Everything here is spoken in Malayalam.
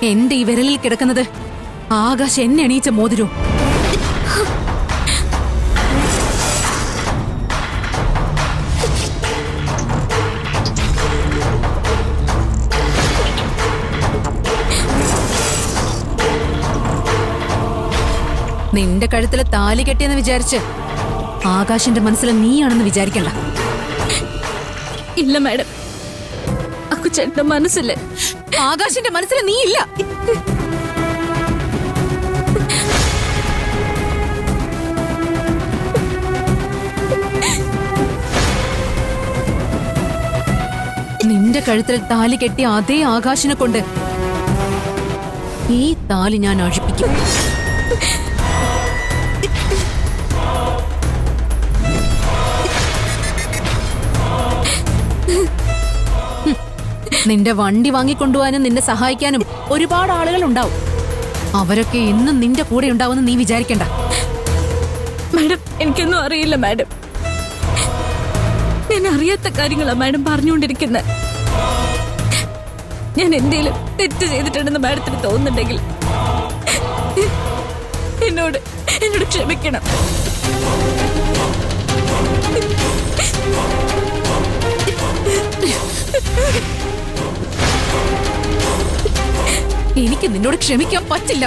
എന്റെ ഈ വിരലിൽ കിടക്കുന്നത് ആകാശ് എന്നെ എണീച്ച മോതിരോ? നിന്റെ കഴുത്തില് താലി കെട്ടിയെന്ന് വിചാരിച്ച് ആകാശിന്റെ മനസ്സിൽ നീയാണെന്ന് വിചാരിക്കണ്ട. ഇല്ല മാഡം, അക്കുച്ചേട്ടന്റെ മനസ്സില് ആകാശിന്റെ മനസ്സിൽ നീ ഇല്ല. നിന്റെ കഴുത്തിൽ താലി കെട്ടിയ അതേ ആകാശിനെ കൊണ്ട് ഈ താലി ഞാൻ അഴിപ്പിക്കും. നിന്റെ വണ്ടി വാങ്ങിക്കൊണ്ടുപോകാനും നിന്നെ സഹായിക്കാനും ഒരുപാട് ആളുകൾ ഉണ്ടാവും. അവരൊക്കെ എന്നും നിന്റെ കൂടെ ഉണ്ടാവുമെന്ന് നീ വിചാരിക്കണ്ട. മാഡം, എനിക്കൊന്നും അറിയില്ല മാഡം. ഞാൻ അറിയാത്ത കാര്യങ്ങളാ മാഡം പറഞ്ഞുകൊണ്ടിരിക്കുന്നത്. ഞാൻ എന്തേലും തെറ്റ് ചെയ്തിട്ടുണ്ടെന്ന് മാഡത്തിന് തോന്നുന്നുണ്ടെങ്കിൽ എന്നോട് ക്ഷമിക്കണം. എനിക്ക് നിന്നോട് ക്ഷമിക്കാൻ പറ്റില്ല.